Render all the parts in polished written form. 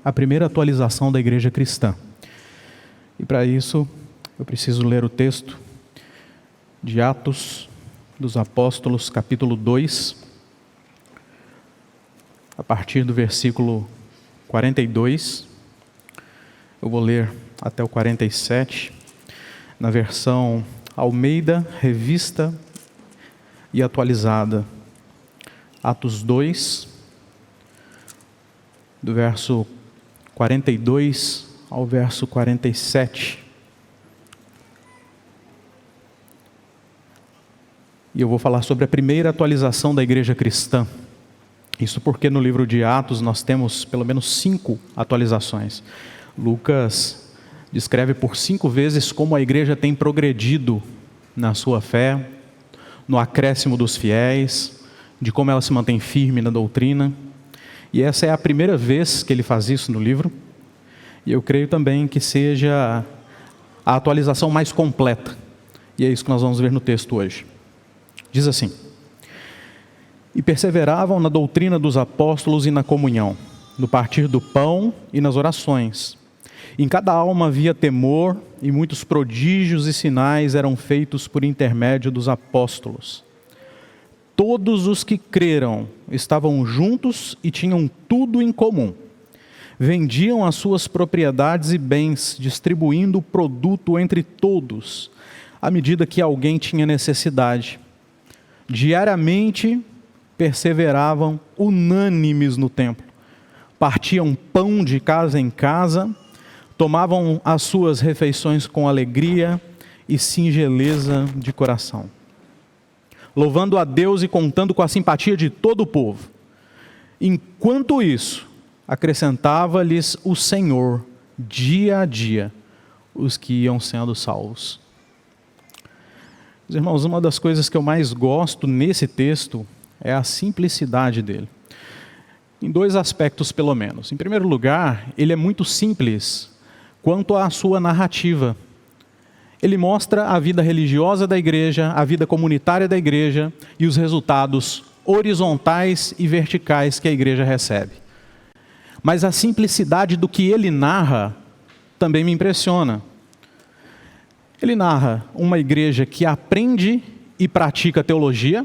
a primeira atualização da igreja cristã. E para isso, eu preciso ler o texto de Atos dos Apóstolos, capítulo 2, a partir do versículo 42. Eu vou ler até o 47, na versão Almeida, Revista e Atualizada. Atos 2, do verso 42 ao verso 47. E eu vou falar sobre a primeira atualização da igreja cristã. Isso porque no livro de Atos nós temos pelo menos 5 atualizações. Lucas descreve por 5 vezes como a igreja tem progredido na sua fé, no acréscimo dos fiéis, de como ela se mantém firme na doutrina. E essa é a primeira vez que ele faz isso no livro. E eu creio também que seja a atualização mais completa. E é isso que nós vamos ver no texto hoje. Diz assim: e perseveravam na doutrina dos apóstolos e na comunhão, no partir do pão e nas orações. Em cada alma havia temor, e muitos prodígios e sinais eram feitos por intermédio dos apóstolos. Todos os que creram estavam juntos e tinham tudo em comum. Vendiam as suas propriedades e bens, distribuindo o produto entre todos, à medida que alguém tinha necessidade. Diariamente perseveravam unânimes no templo, partiam pão de casa em casa, tomavam as suas refeições com alegria e singeleza de coração, louvando a Deus e contando com a simpatia de todo o povo. Enquanto isso, acrescentava-lhes o Senhor, dia a dia, os que iam sendo salvos. Meus irmãos, uma das coisas que eu mais gosto nesse texto é a simplicidade dele. Em 2 aspectos, pelo menos. Em primeiro lugar, ele é muito simples quanto à sua narrativa. Ele mostra a vida religiosa da igreja, a vida comunitária da igreja e os resultados horizontais e verticais que a igreja recebe. Mas a simplicidade do que ele narra também me impressiona. Ele narra uma igreja que aprende e pratica teologia.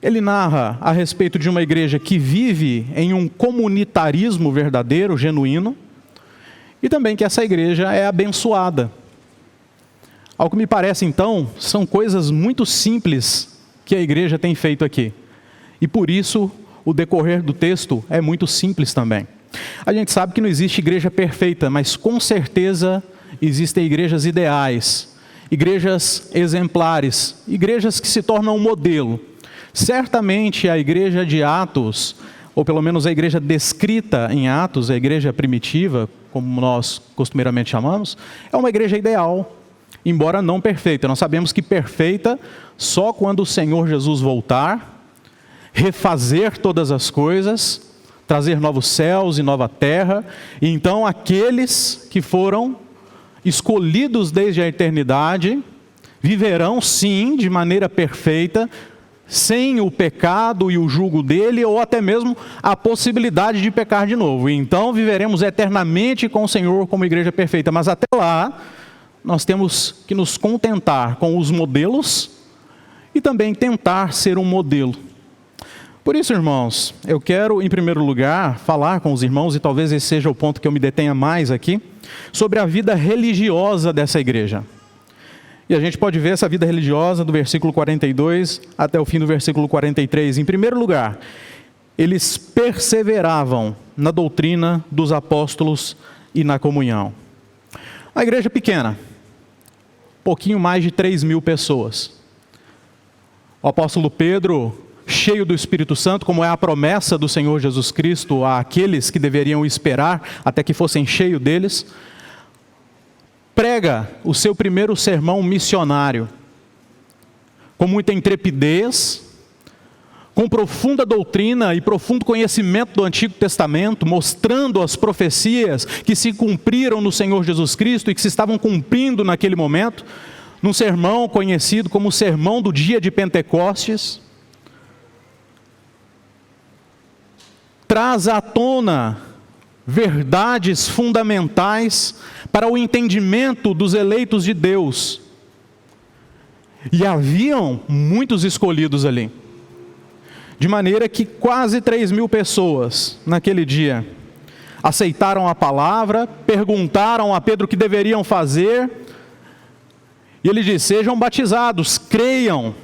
Ele narra a respeito de uma igreja que vive em um comunitarismo verdadeiro, genuíno. E também que essa igreja é abençoada. Ao que me parece, então, são coisas muito simples que a igreja tem feito aqui. E por isso, o decorrer do texto é muito simples também. A gente sabe que não existe igreja perfeita, mas com certeza existem igrejas ideais, igrejas exemplares, igrejas que se tornam um modelo. Certamente a igreja de Atos, ou pelo menos a igreja descrita em Atos, a igreja primitiva, como nós costumeiramente chamamos, é uma igreja ideal, embora não perfeita. Nós sabemos que perfeita só quando o Senhor Jesus voltar, refazer todas as coisas, trazer novos céus e nova terra, e então aqueles que foram escolhidos desde a eternidade viverão sim de maneira perfeita, sem o pecado e o jugo dele, ou até mesmo a possibilidade de pecar de novo. E então viveremos eternamente com o Senhor como igreja perfeita. Mas até lá, nós temos que nos contentar com os modelos e também tentar ser um modelo. Por isso, irmãos, eu quero, em primeiro lugar, falar com os irmãos, e talvez esse seja o ponto que eu me detenha mais aqui, sobre a vida religiosa dessa igreja. E a gente pode ver essa vida religiosa do versículo 42 até o fim do versículo 43. Em primeiro lugar, eles perseveravam na doutrina dos apóstolos e na comunhão. A igreja pequena, pouquinho mais de 3.000 pessoas. O apóstolo Pedro, cheio do Espírito Santo, como é a promessa do Senhor Jesus Cristo àqueles que deveriam esperar até que fossem cheios deles, prega o seu primeiro sermão missionário, com muita intrepidez, com profunda doutrina e profundo conhecimento do Antigo Testamento, mostrando as profecias que se cumpriram no Senhor Jesus Cristo e que se estavam cumprindo naquele momento, num sermão conhecido como o Sermão do Dia de Pentecostes. Traz à tona verdades fundamentais para o entendimento dos eleitos de Deus. E haviam muitos escolhidos ali. De maneira que quase 3.000 pessoas naquele dia aceitaram a palavra, perguntaram a Pedro o que deveriam fazer, e ele disse: sejam batizados, creiam.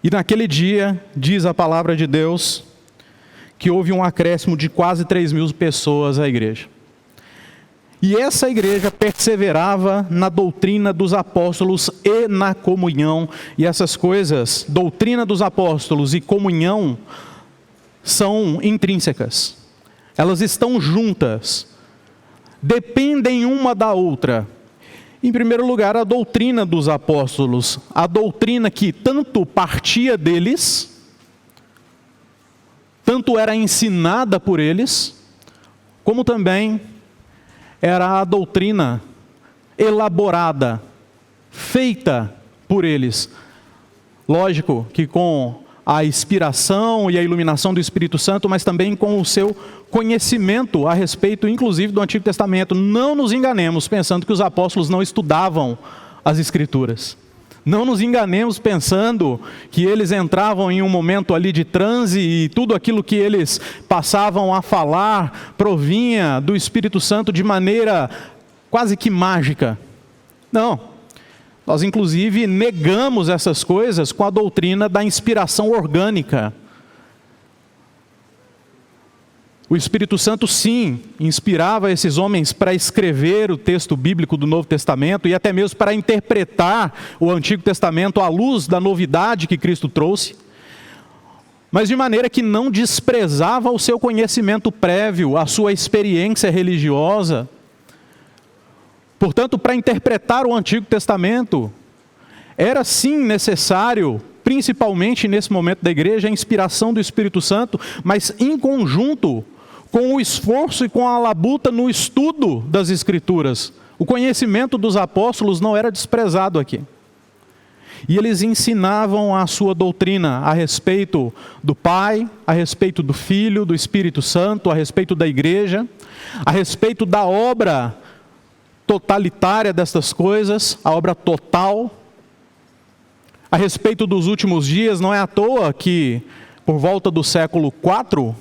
E naquele dia, diz a palavra de Deus, que houve um acréscimo de quase 3.000 pessoas à igreja. E essa igreja perseverava na doutrina dos apóstolos e na comunhão. E essas coisas, doutrina dos apóstolos e comunhão, são intrínsecas. Elas estão juntas, dependem uma da outra. Em primeiro lugar, a doutrina dos apóstolos, a doutrina que tanto partia deles, tanto era ensinada por eles, como também era a doutrina elaborada, feita por eles. Lógico que com a inspiração e a iluminação do Espírito Santo, mas também com o seu conhecimento a respeito, inclusive, do Antigo Testamento. Não nos enganemos pensando que os apóstolos não estudavam as Escrituras. Não nos enganemos pensando que eles entravam em um momento ali de transe e tudo aquilo que eles passavam a falar provinha do Espírito Santo de maneira quase que mágica. Não. Nós, inclusive, negamos essas coisas com a doutrina da inspiração orgânica. O Espírito Santo, sim, inspirava esses homens para escrever o texto bíblico do Novo Testamento e até mesmo para interpretar o Antigo Testamento à luz da novidade que Cristo trouxe, mas de maneira que não desprezava o seu conhecimento prévio, a sua experiência religiosa. Portanto, para interpretar o Antigo Testamento, era sim necessário, principalmente nesse momento da igreja, a inspiração do Espírito Santo, mas em conjunto com o esforço e com a labuta no estudo das Escrituras. O conhecimento dos apóstolos não era desprezado aqui. E eles ensinavam a sua doutrina a respeito do Pai, a respeito do Filho, do Espírito Santo, a respeito da igreja, a respeito da obra totalitária destas coisas, a obra total, a respeito dos últimos dias. Não é à toa que, por volta do século IV,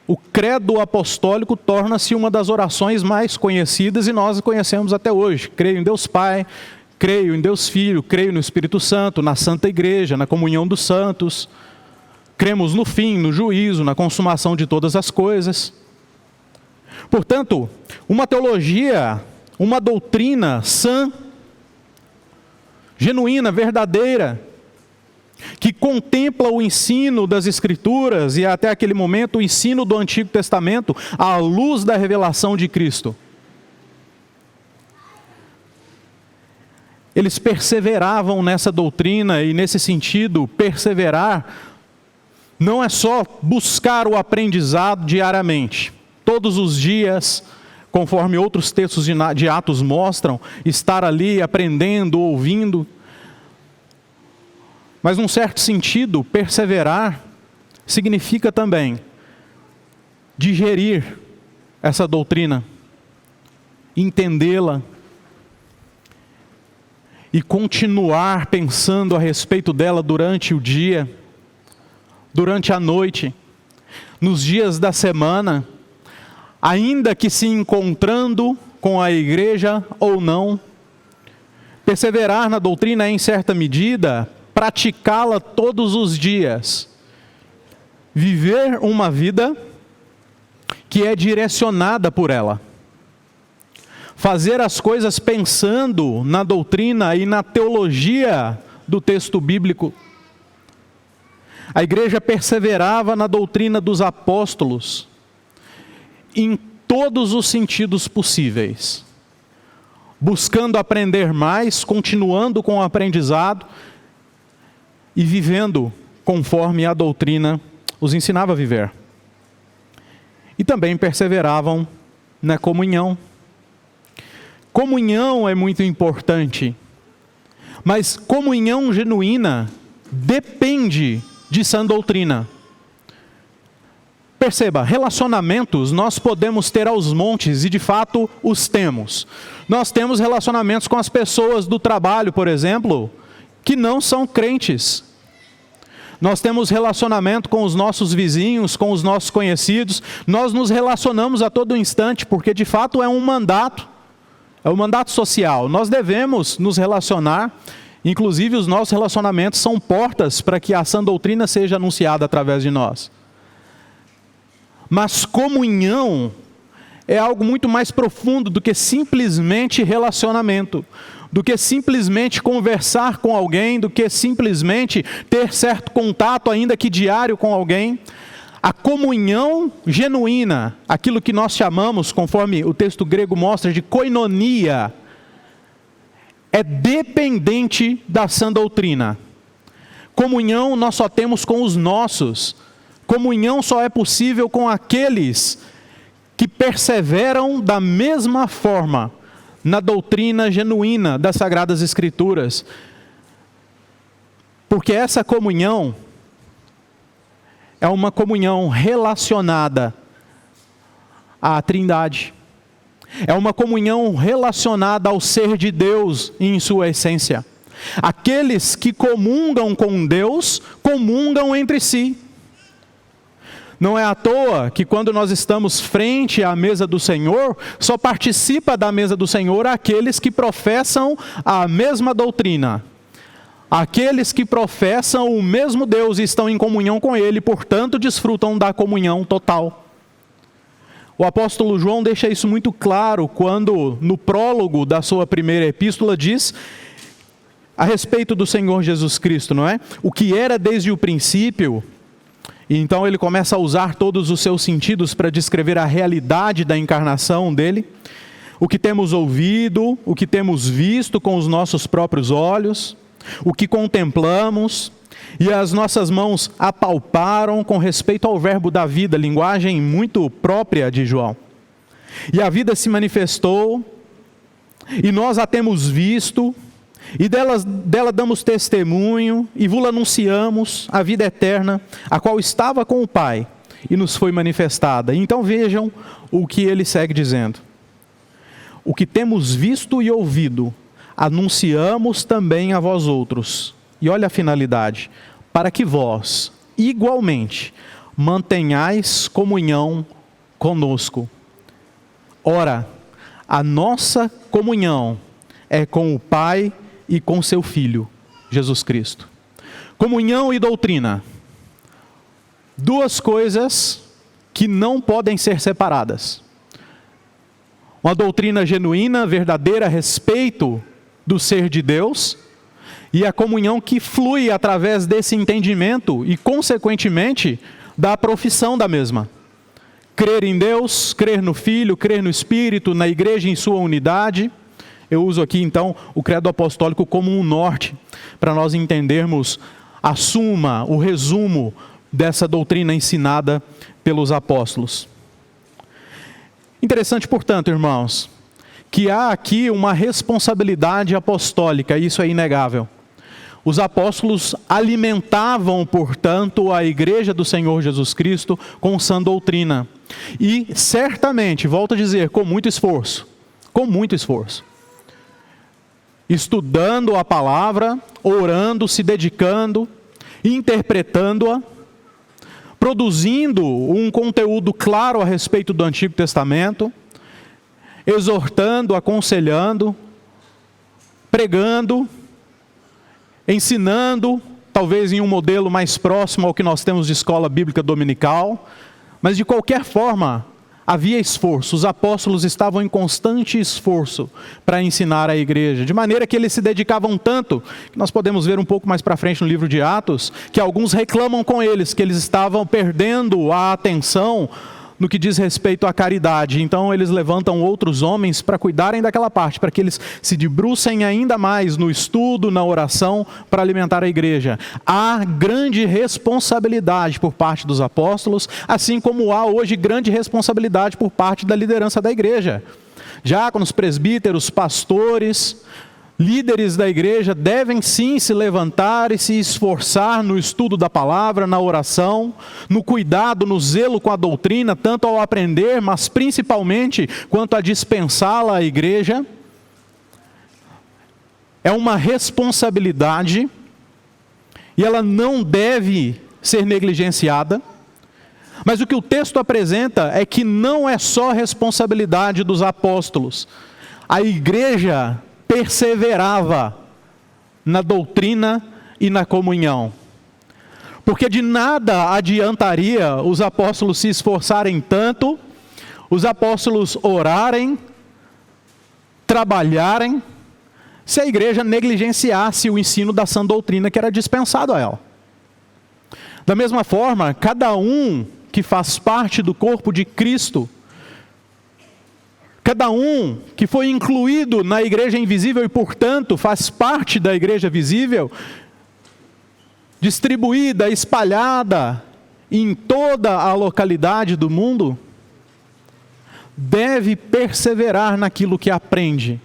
o credo apostólico torna-se uma das orações mais conhecidas e nós conhecemos até hoje. Creio em Deus Pai, creio em Deus Filho, creio no Espírito Santo, na Santa Igreja, na comunhão dos santos. Cremos no fim, no juízo, na consumação de todas as coisas. Portanto, uma teologia, uma doutrina sã, genuína, verdadeira, que contempla o ensino das Escrituras e até aquele momento o ensino do Antigo Testamento à luz da revelação de Cristo. Eles perseveravam nessa doutrina e nesse sentido, perseverar não é só buscar o aprendizado diariamente, todos os dias, conforme outros textos de Atos mostram, estar ali aprendendo, ouvindo. Mas, num certo sentido, perseverar significa também digerir essa doutrina, entendê-la e continuar pensando a respeito dela durante o dia, durante a noite, nos dias da semana, ainda que se encontrando com a igreja ou não. Perseverar na doutrina é, em certa medida, praticá-la todos os dias. Viver uma vida que é direcionada por ela. Fazer as coisas pensando na doutrina e na teologia do texto bíblico. A igreja perseverava na doutrina dos apóstolos, em todos os sentidos possíveis. Buscando aprender mais, continuando com o aprendizado, e vivendo conforme a doutrina os ensinava a viver. E também perseveravam na comunhão. Comunhão é muito importante, mas comunhão genuína depende de sã doutrina. perceba, relacionamentos nós podemos ter aos montes e de fato os temos. Nós temos relacionamentos com as pessoas do trabalho, por exemplo, que não são crentes. Nós temos relacionamento com os nossos vizinhos, com os nossos conhecidos. Nós nos relacionamos a todo instante, porque de fato é um mandato social. Nós devemos nos relacionar, inclusive os nossos relacionamentos são portas para que a sã doutrina seja anunciada através de nós. Mas comunhão é algo muito mais profundo do que simplesmente relacionamento, do que simplesmente conversar com alguém, do que simplesmente ter certo contato, ainda que diário, com alguém. A comunhão genuína, aquilo que nós chamamos, conforme o texto grego mostra, de koinonia, é dependente da sã doutrina. Comunhão nós só temos com os nossos. Comunhão só é possível com aqueles que perseveram da mesma forma na doutrina genuína das Sagradas Escrituras. Porque essa comunhão é uma comunhão relacionada à Trindade. É uma comunhão relacionada ao ser de Deus em sua essência. Aqueles que comungam com Deus, comungam entre si. Não é à toa que quando nós estamos frente à mesa do Senhor, só participa da mesa do Senhor aqueles que professam a mesma doutrina. Aqueles que professam o mesmo Deus e estão em comunhão com Ele, portanto, desfrutam da comunhão total. O apóstolo João deixa isso muito claro quando, no prólogo da sua primeira epístola, diz a respeito do Senhor Jesus Cristo, não é? O que era desde o princípio. E então ele começa a usar todos os seus sentidos para descrever a realidade da encarnação dele. O que temos ouvido, o que temos visto com os nossos próprios olhos, o que contemplamos e as nossas mãos apalparam com respeito ao verbo da vida, linguagem muito própria de João. E a vida se manifestou, e nós a temos visto, e dela damos testemunho, e vos anunciamos a vida eterna, a qual estava com o Pai, e nos foi manifestada. Então vejam o que ele segue dizendo. O que temos visto e ouvido, anunciamos também a vós outros. E olha a finalidade, para que vós, igualmente, mantenhais comunhão conosco. Ora, a nossa comunhão é com o Pai e com seu Filho, Jesus Cristo. Comunhão e doutrina. Duas coisas que não podem ser separadas. Uma doutrina genuína, verdadeira, a respeito do ser de Deus, e a comunhão que flui através desse entendimento e, consequentemente, da profissão da mesma. Crer em Deus, crer no Filho, crer no Espírito, na igreja em sua unidade. Eu uso aqui então o credo apostólico como um norte, para nós entendermos a suma, o resumo dessa doutrina ensinada pelos apóstolos. Interessante, portanto, irmãos, que há aqui uma responsabilidade apostólica, isso é inegável. Os apóstolos alimentavam, portanto, a igreja do Senhor Jesus Cristo com sã doutrina. E certamente, volto a dizer, com muito esforço, estudando a palavra, orando, se dedicando, interpretando-a, produzindo um conteúdo claro a respeito do Antigo Testamento, exortando, aconselhando, pregando, ensinando, talvez em um modelo mais próximo ao que nós temos de escola bíblica dominical, mas de qualquer forma, havia esforço, os apóstolos estavam em constante esforço para ensinar a igreja, de maneira que eles se dedicavam tanto, que nós podemos ver um pouco mais para frente no livro de Atos, que alguns reclamam com eles, que eles estavam perdendo a atenção no que diz respeito à caridade. Então eles levantam outros homens para cuidarem daquela parte, para que eles se debrucem ainda mais no estudo, na oração, para alimentar a igreja. Há grande responsabilidade por parte dos apóstolos, assim como há hoje grande responsabilidade por parte da liderança da igreja. Diáconos, presbíteros, pastores, Líderes da igreja devem sim se levantar e se esforçar no estudo da palavra, na oração, no cuidado, no zelo com a doutrina, tanto ao aprender, mas principalmente quanto a dispensá-la à igreja. É uma responsabilidade e ela não deve ser negligenciada. Mas o que o texto apresenta é que não é só responsabilidade dos apóstolos. A igreja perseverava na doutrina e na comunhão. Porque de nada adiantaria os apóstolos se esforçarem tanto, os apóstolos orarem, trabalharem, se a igreja negligenciasse o ensino da sã doutrina que era dispensado a ela. Da mesma forma, cada um que faz parte do corpo de Cristo, cada um que foi incluído na igreja invisível e, portanto, faz parte da igreja visível, distribuída, espalhada em toda a localidade do mundo, deve perseverar naquilo que aprende.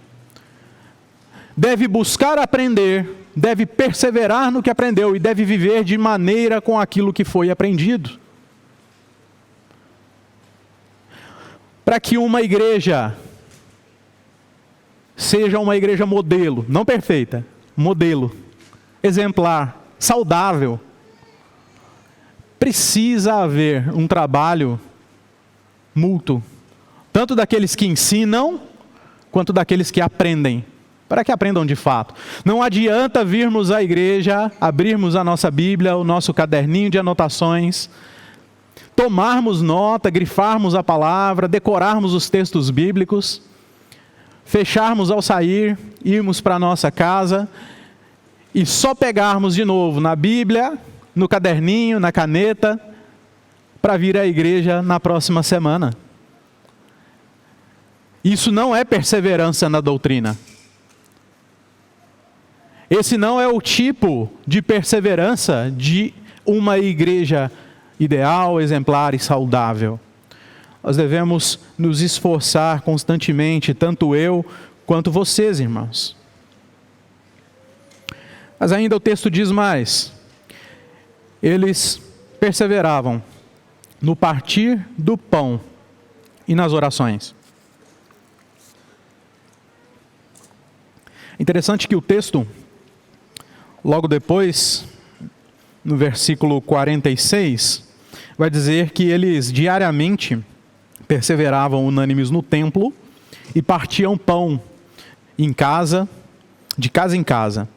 Deve buscar aprender, deve perseverar no que aprendeu e deve viver de maneira com aquilo que foi aprendido. Para que uma igreja seja uma igreja modelo, não perfeita, modelo, exemplar, saudável, precisa haver um trabalho mútuo, tanto daqueles que ensinam, quanto daqueles que aprendem, para que aprendam de fato. Não adianta virmos à igreja, abrirmos a nossa Bíblia, o nosso caderninho de anotações, tomarmos nota, grifarmos a palavra, decorarmos os textos bíblicos, fecharmos ao sair, irmos para a nossa casa e só pegarmos de novo na Bíblia, no caderninho, na caneta, para vir à igreja na próxima semana. Isso não é perseverança na doutrina. Esse não é o tipo de perseverança de uma igreja ideal, exemplar e saudável. Nós devemos nos esforçar constantemente, tanto eu quanto vocês, irmãos. Mas ainda o texto diz mais. Eles perseveravam no partir do pão e nas orações. Interessante que o texto, logo depois, no versículo 46, vai dizer que eles diariamente perseveravam unânimes no templo e partiam pão em casa, de casa em casa.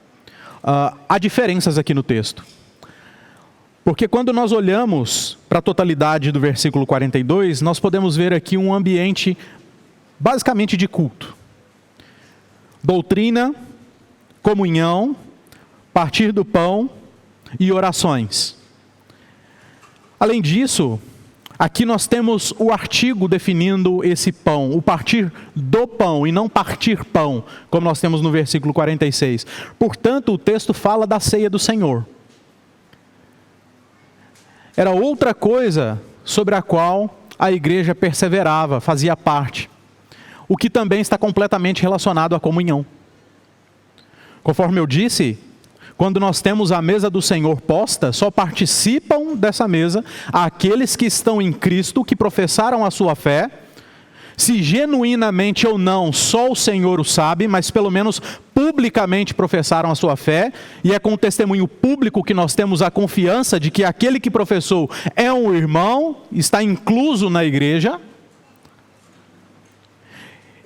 Há diferenças aqui no texto. Porque quando nós olhamos para a totalidade do versículo 42, nós podemos ver aqui um ambiente basicamente de culto. Doutrina, comunhão, partir do pão e orações. Além disso, aqui nós temos o artigo definindo esse pão, o partir do pão e não partir pão, como nós temos no versículo 46. Portanto, o texto fala da ceia do Senhor. Era outra coisa sobre a qual a igreja perseverava, fazia parte. O que também está completamente relacionado à comunhão. Conforme eu disse, quando nós temos a mesa do Senhor posta, só participam dessa mesa aqueles que estão em Cristo, que professaram a sua fé. Se genuinamente ou não, só o Senhor o sabe, mas pelo menos publicamente professaram a sua fé. E é com o testemunho público que nós temos a confiança de que aquele que professou é um irmão, está incluso na igreja.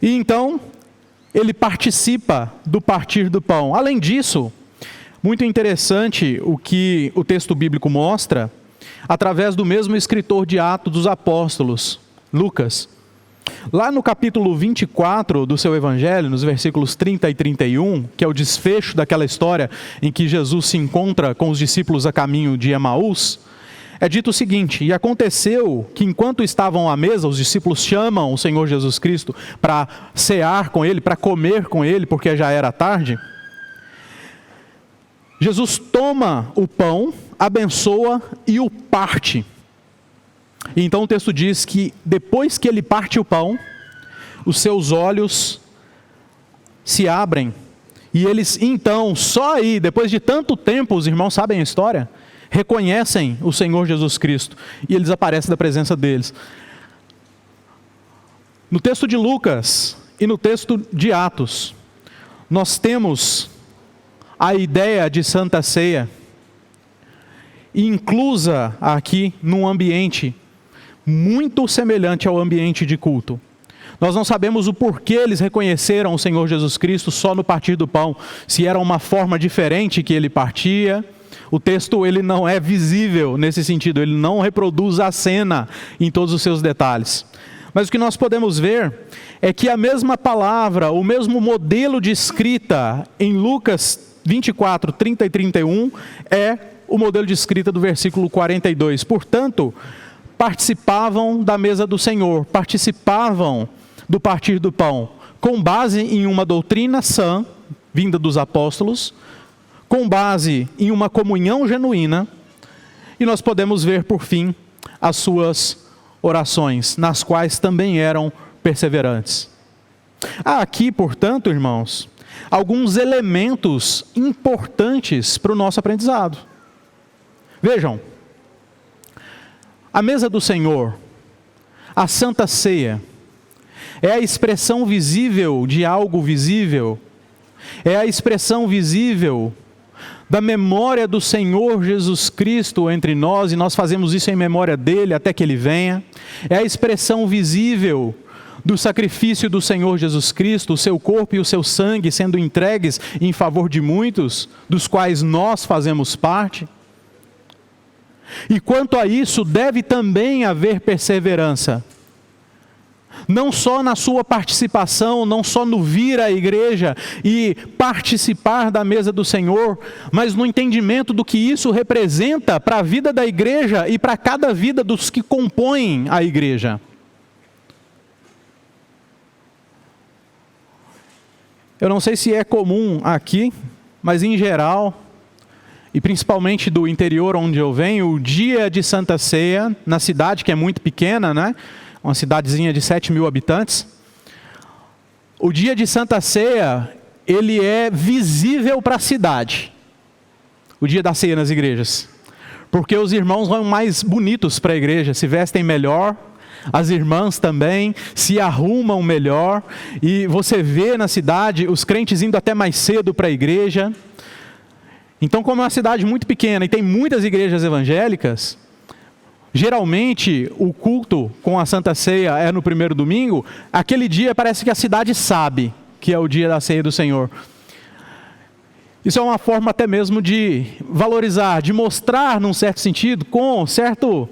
E então, ele participa do partir do pão. Além disso, muito interessante o que o texto bíblico mostra, através do mesmo escritor de Atos dos Apóstolos, Lucas. Lá no capítulo 24 do seu evangelho, nos versículos 30 e 31, que é o desfecho daquela história em que Jesus se encontra com os discípulos a caminho de Emaús, é dito o seguinte: e aconteceu que enquanto estavam à mesa, os discípulos chamam o Senhor Jesus Cristo para cear com ele, para comer com ele, porque já era tarde. Jesus toma o pão, abençoa e o parte. E então o texto diz que depois que ele parte o pão, os seus olhos se abrem E eles então, só aí, depois de tanto tempo, os irmãos sabem a história, reconhecem o Senhor Jesus Cristo e eles aparecem da presença deles. No texto de Lucas e no texto de Atos, nós temos a ideia de Santa Ceia, inclusa aqui num ambiente muito semelhante ao ambiente de culto. Nós não sabemos o porquê eles reconheceram o Senhor Jesus Cristo só no partir do pão, se era uma forma diferente que ele partia. O texto ele não é visível nesse sentido, ele não reproduz a cena em todos os seus detalhes. Mas o que nós podemos ver é que a mesma palavra, o mesmo modelo de escrita em Lucas 24, 30 e 31 é o modelo de escrita do versículo 42. Portanto, participavam da mesa do Senhor, participavam do partir do pão, com base em uma doutrina sã, vinda dos apóstolos, com base em uma comunhão genuína, e nós podemos ver, por fim, as suas orações, nas quais também eram perseverantes. Há aqui, portanto, irmãos, alguns elementos importantes para o nosso aprendizado. Vejam, a mesa do Senhor, a Santa Ceia, é a expressão visível de algo visível, é a expressão visível da memória do Senhor Jesus Cristo entre nós, e nós fazemos isso em memória dele até que ele venha. É a expressão visível do sacrifício do Senhor Jesus Cristo, o seu corpo e o seu sangue sendo entregues em favor de muitos, dos quais nós fazemos parte. E quanto a isso, deve também haver perseverança. Não só na sua participação, não só no vir à igreja e participar da mesa do Senhor, mas no entendimento do que isso representa para a vida da igreja e para cada vida dos que compõem a igreja. Eu não sei se é comum aqui, mas em geral, e principalmente do interior onde eu venho, o dia de Santa Ceia, na cidade que é muito pequena, né? Uma cidadezinha de 7.000 habitantes, o dia de Santa Ceia, ele é visível para a cidade, o dia da ceia nas igrejas, porque os irmãos vão mais bonitos para a igreja, se vestem melhor, as irmãs também se arrumam melhor, e você vê na cidade os crentes indo até mais cedo para a igreja. Então, como é uma cidade muito pequena e tem muitas igrejas evangélicas, geralmente o culto com a Santa Ceia é no primeiro domingo. Aquele dia parece que a cidade sabe que é o dia da ceia do Senhor. Isso é uma forma até mesmo de valorizar, de mostrar num certo sentido, com certo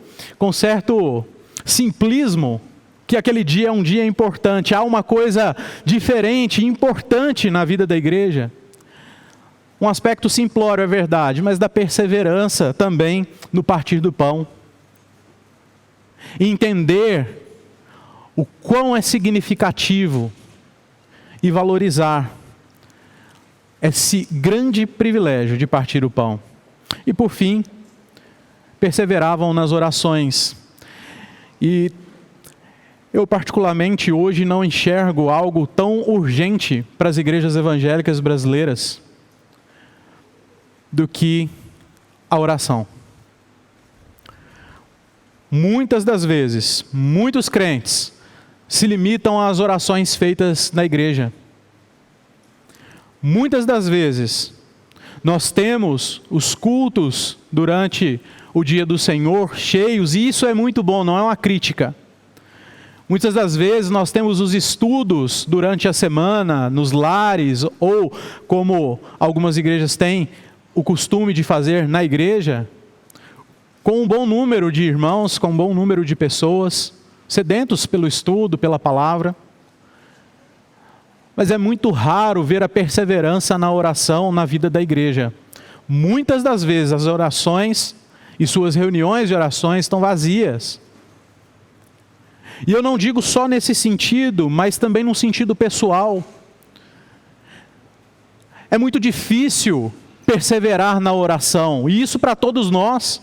simplismo, que aquele dia é um dia importante. Há uma coisa diferente, importante na vida da igreja. Um aspecto simplório, é verdade, mas da perseverança também no partir do pão. E entender o quão é significativo e valorizar esse grande privilégio de partir o pão. E por fim, perseveravam nas orações. E eu particularmente hoje não enxergo algo tão urgente para as igrejas evangélicas brasileiras do que a oração. Muitas das vezes, muitos crentes se limitam às orações feitas na igreja. Muitas das vezes, nós temos os cultos durante o dia do Senhor cheios, e isso é muito bom, não é uma crítica. Muitas das vezes nós temos os estudos durante a semana, nos lares, ou como algumas igrejas têm o costume de fazer na igreja, com um bom número de irmãos, com um bom número de pessoas, sedentos pelo estudo, pela palavra. Mas é muito raro ver a perseverança na oração na vida da igreja. Muitas das vezes as orações e suas reuniões de orações estão vazias. E eu não digo só nesse sentido, mas também num sentido pessoal. É muito difícil perseverar na oração, e isso para todos nós.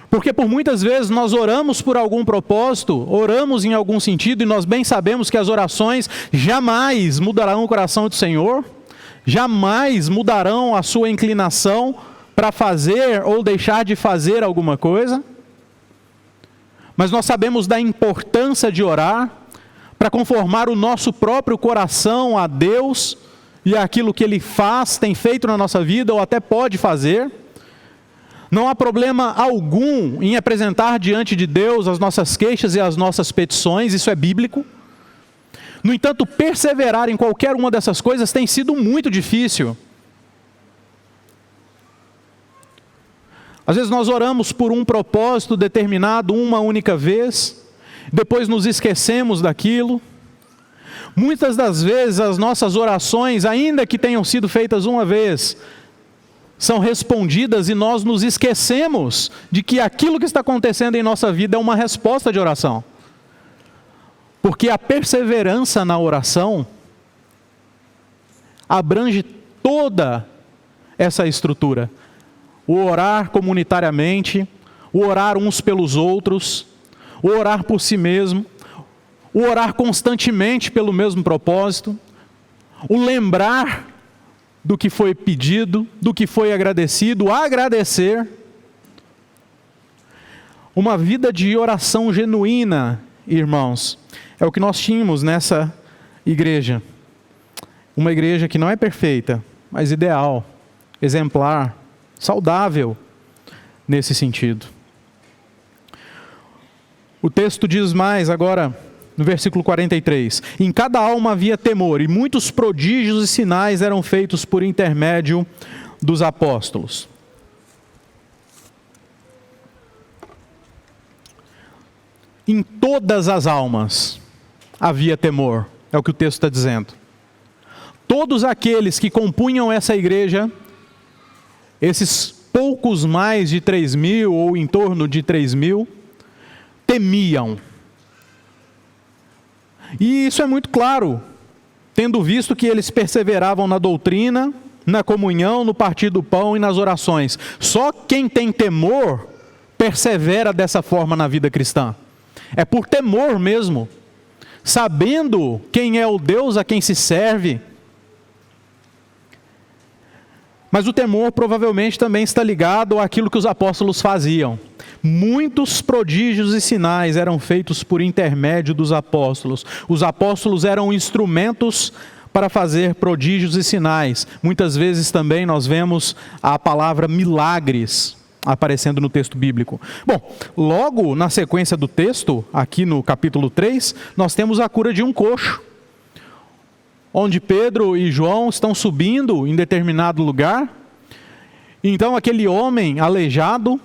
Porque por muitas vezes nós oramos por algum propósito, oramos em algum sentido, e nós bem sabemos que as orações jamais mudarão o coração do Senhor, jamais mudarão a sua inclinação para fazer ou deixar de fazer alguma coisa. Mas nós sabemos da importância de orar para conformar o nosso próprio coração a Deus e àquilo que Ele faz, tem feito na nossa vida ou até pode fazer. Não há problema algum em apresentar diante de Deus as nossas queixas e as nossas petições, isso é bíblico. No entanto, perseverar em qualquer uma dessas coisas tem sido muito difícil. Às vezes nós oramos por um propósito determinado uma única vez, depois nos esquecemos daquilo. Muitas das vezes as nossas orações, ainda que tenham sido feitas uma vez, são respondidas e nós nos esquecemos de que aquilo que está acontecendo em nossa vida é uma resposta de oração. Porque a perseverança na oração abrange toda essa estrutura. O orar comunitariamente, o orar uns pelos outros, o orar por si mesmo, o orar constantemente pelo mesmo propósito, o lembrar do que foi pedido, do que foi agradecido, agradecer. Uma vida de oração genuína, irmãos, é o que nós tínhamos nessa igreja. Uma igreja que não é perfeita, mas ideal, exemplar, saudável nesse sentido. O texto diz mais agora, no versículo 43, em cada alma havia temor, e muitos prodígios e sinais eram feitos por intermédio dos apóstolos. Em todas as almas havia temor, é o que o texto está dizendo. Todos aqueles que compunham essa igreja, esses poucos mais de 3.000 ou em torno de 3.000, temiam. E isso é muito claro, tendo visto que eles perseveravam na doutrina, na comunhão, no partir do pão e nas orações. Só quem tem temor persevera dessa forma na vida cristã. É por temor mesmo, sabendo quem é o Deus a quem se serve. Mas o temor provavelmente também está ligado àquilo que os apóstolos faziam. Muitos prodígios e sinais eram feitos por intermédio dos apóstolos. Os apóstolos eram instrumentos para fazer prodígios e sinais. Muitas vezes também nós vemos a palavra milagres aparecendo no texto bíblico. Bom, logo na sequência do texto, aqui no capítulo 3, nós temos a cura de um coxo, onde Pedro e João estão subindo em determinado lugar. Então aquele homem aleijado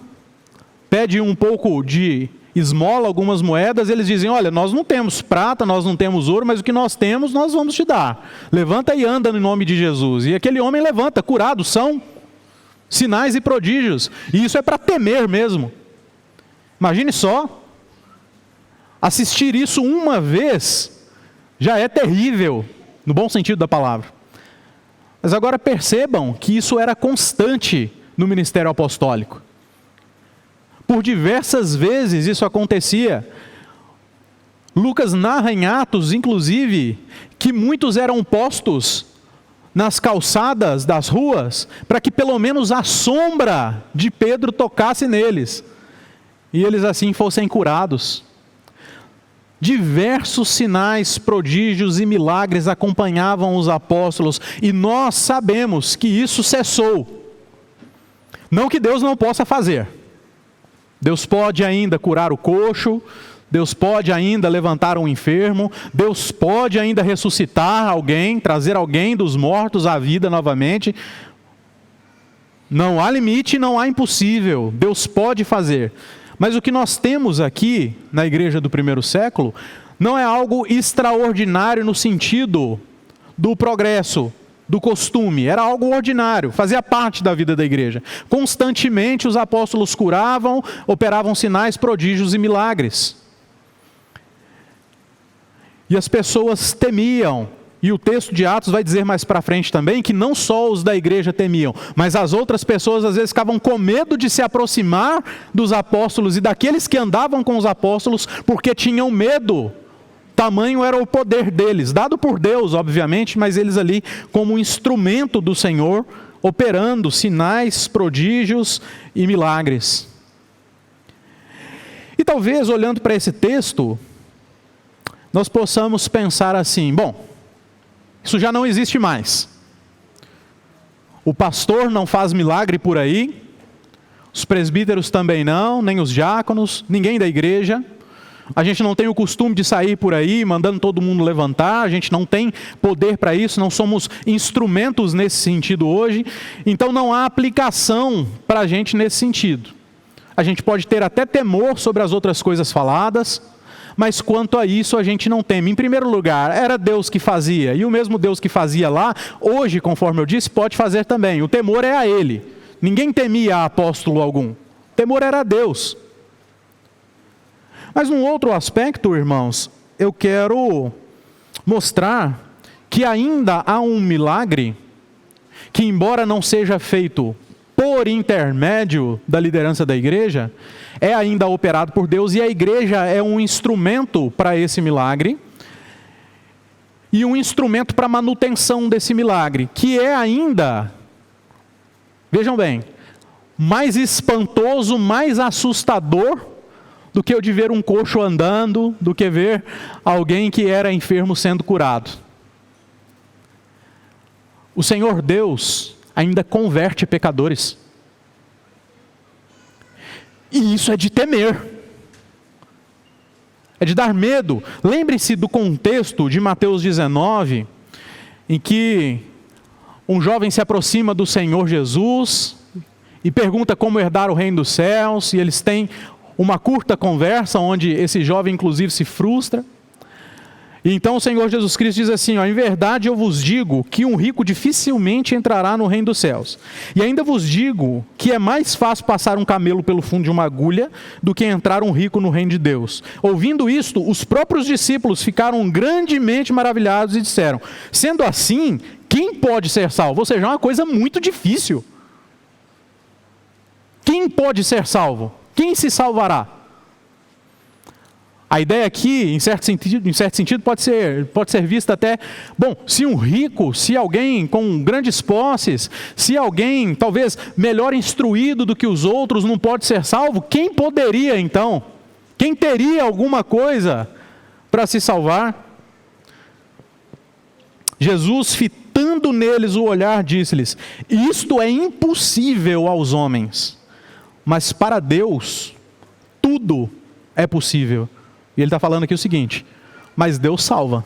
pede um pouco de esmola, algumas moedas. Eles dizem, olha, nós não temos prata, nós não temos ouro, mas o que nós temos, nós vamos te dar. Levanta e anda no nome de Jesus. E aquele homem levanta, curado, são sinais e prodígios. E isso é para temer mesmo. Imagine só, assistir isso uma vez já é terrível, no bom sentido da palavra. Mas agora percebam que isso era constante no ministério apostólico. Por diversas vezes isso acontecia. Lucas narra em Atos, inclusive, que muitos eram postos nas calçadas das ruas, para que pelo menos a sombra de Pedro tocasse neles, e eles assim fossem curados. Diversos sinais, prodígios e milagres acompanhavam os apóstolos, e nós sabemos que isso cessou. Não que Deus não possa fazer. Deus pode ainda curar o coxo, Deus pode ainda levantar um enfermo, Deus pode ainda ressuscitar alguém, trazer alguém dos mortos à vida novamente. Não há limite, não há impossível, Deus pode fazer. Mas o que nós temos aqui na igreja do primeiro século não é algo extraordinário no sentido do progresso, do costume. Era algo ordinário, fazia parte da vida da igreja. Constantemente os apóstolos curavam, operavam sinais, prodígios e milagres. E as pessoas temiam. E o texto de Atos vai dizer mais para frente também que não só os da igreja temiam, mas as outras pessoas às vezes ficavam com medo de se aproximar dos apóstolos e daqueles que andavam com os apóstolos, porque tinham medo Tamanho era o poder deles, dado por Deus, obviamente, mas eles ali como um instrumento do Senhor, operando sinais, prodígios e milagres. E talvez, olhando para esse texto, nós possamos pensar assim: bom, isso já não existe mais. O pastor não faz milagre por aí, os presbíteros também não, nem os diáconos, ninguém da igreja. A gente não tem o costume de sair por aí mandando todo mundo levantar, a gente não tem poder para isso, não somos instrumentos nesse sentido hoje, então não há aplicação para a gente nesse sentido. A gente pode ter até temor sobre as outras coisas faladas, mas quanto a isso a gente não teme. Em primeiro lugar, era Deus que fazia, e o mesmo Deus que fazia lá, hoje, conforme eu disse, pode fazer também. O temor é a Ele. Ninguém temia apóstolo algum. O temor era a Deus. Mas num outro aspecto, irmãos, eu quero mostrar que ainda há um milagre que, embora não seja feito por intermédio da liderança da igreja, é ainda operado por Deus, e a igreja é um instrumento para esse milagre e um instrumento para a manutenção desse milagre, que é ainda, vejam bem, mais espantoso, mais assustador do que o de ver um coxo andando, do que ver alguém que era enfermo sendo curado. O Senhor Deus ainda converte pecadores. E isso é de temer. É de dar medo. Lembre-se do contexto de Mateus 19, em que um jovem se aproxima do Senhor Jesus e pergunta como herdar o reino dos céus, e eles têm uma curta conversa, onde esse jovem inclusive se frustra. E então o Senhor Jesus Cristo diz assim: em verdade eu vos digo que um rico dificilmente entrará no reino dos céus. E ainda vos digo que é mais fácil passar um camelo pelo fundo de uma agulha do que entrar um rico no reino de Deus. Ouvindo isto, os próprios discípulos ficaram grandemente maravilhados e disseram: sendo assim, quem pode ser salvo? Ou seja, é uma coisa muito difícil. Quem pode ser salvo? Quem se salvará? A ideia aqui, em certo sentido, pode ser vista até, bom, se um rico, se alguém com grandes posses, se alguém talvez melhor instruído do que os outros não pode ser salvo, quem poderia então? Quem teria alguma coisa para se salvar? Jesus, fitando neles o olhar, disse-lhes: isto é impossível aos homens, mas para Deus tudo é possível. E ele está falando aqui o seguinte: mas Deus salva,